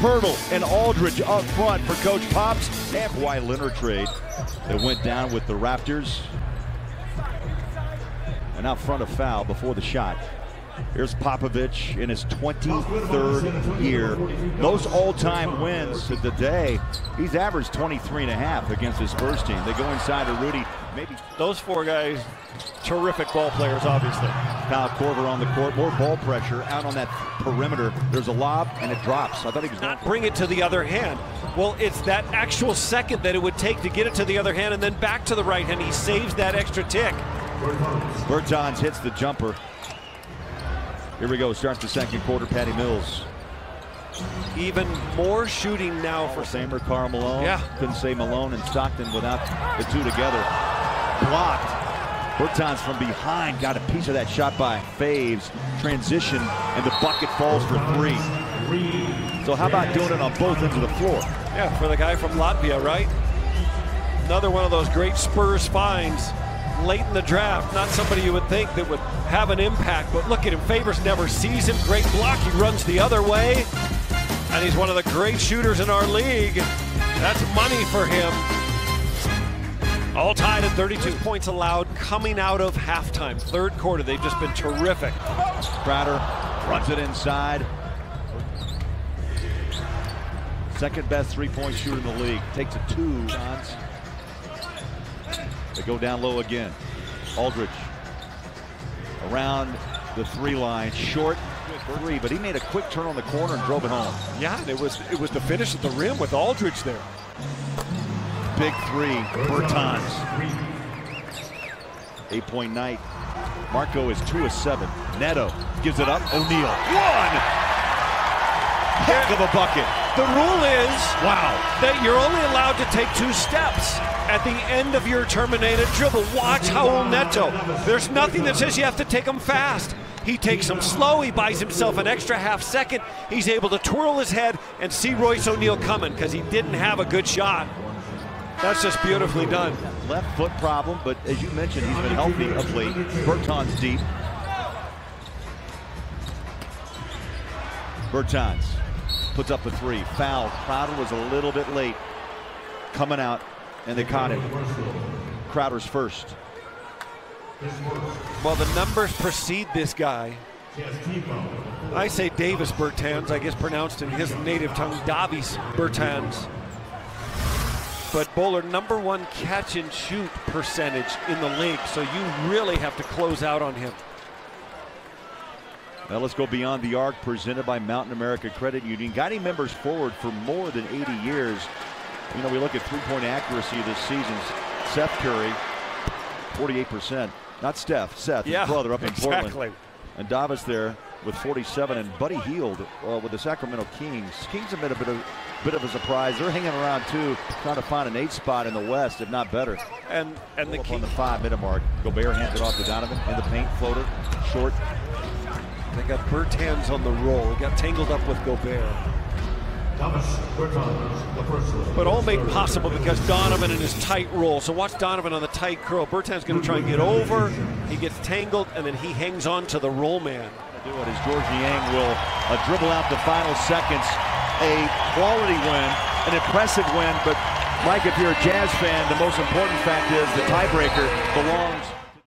Pirtle and Aldridge up front for Coach Pops. And Kawhi Leonard trade that went down with the Raptors. And out front, a foul before the shot. Here's Popovich in his 23rd year. Those all-time wins of the day. He's averaged 23.5 against his Spurs team. They go inside to Rudy. Maybe those four guys, terrific ball players, obviously. Kyle Korver on the court, more ball pressure out on that perimeter. There's a lob and it drops. I thought he was not bring it to the other hand. Well, it's that actual second that it would take to get it to the other hand and then back to the right hand. He saves that extra tick. Bertans hits the jumper. Here we go, starts the second quarter, Patty Mills. Even more shooting now for Samer, Karl Malone. Yeah. Couldn't say Malone and Stockton without the two together. Blocked. Bertans from behind got a piece of that shot by Faves. Transition, and the bucket falls for three. So how about doing it on both ends of the floor? Yeah, for the guy from Latvia, right? Another one of those great Spurs finds late in the draft. Not somebody you would think that would have an impact, but look at him. Favors never sees him. Great block. He runs the other way. And he's one of the great shooters in our league. That's money for him. All tied at 32 points allowed coming out of halftime. Third quarter, they've just been terrific. Crowder runs it inside. Second best three-point shooter in the league. Takes a two. They go down low again. Aldridge around the three line, short three, but he made a quick turn on the corner and drove it home. Yeah, and it was the finish at the rim with Aldridge there. Big three, Bertans. 8-point night. Marco is 2 of 7. Neto gives it up. O'Neal. One! Heck of a bucket. The rule is wow, that you're only allowed to take 2 steps at the end of your terminated dribble. Watch Raul Neto. There's nothing that says you have to take them fast. He takes them slow. He buys himself an extra half second. He's able to twirl his head and see Royce O'Neal coming because he didn't have a good shot. That's just beautifully done. Left foot problem, but as you mentioned, he's been healthy of late. Bertans deep. Bertans puts up the three. Foul. Crowder was a little bit late coming out, and they caught him. Crowder's first. Well, the numbers precede this guy. I say Dāvis Bertāns, I guess pronounced in his native tongue, Dāvis Bertāns. But Bowler, #1 catch and shoot percentage in the league, so you really have to close out on him. Now let's go beyond the arc, presented by Mountain America Credit Union. Guiding members forward for more than 80 years. You know, we look at three-point accuracy this season. Seth Curry, 48%. Not Steph, Seth, his brother up in Portland. And Dāvis there with 47, and Buddy Hield with the Sacramento Kings. Kings have been a bit of a surprise. They're hanging around too, trying to find an 8 spot in the West, if not better. And the Kings on the 5-minute mark. Gobert hands it off to Donovan in the paint, floater, short. They got Bertans on the roll. He got tangled up with Gobert. But all made possible because Donovan in his tight roll. So watch Donovan on the tight curl. Bertans going to try and get over. He gets tangled, and then he hangs on to the roll man. Do it as George Niang will dribble out the final seconds. A quality win, an impressive win, but Mike, if you're a Jazz fan, the most important fact is the tiebreaker belongs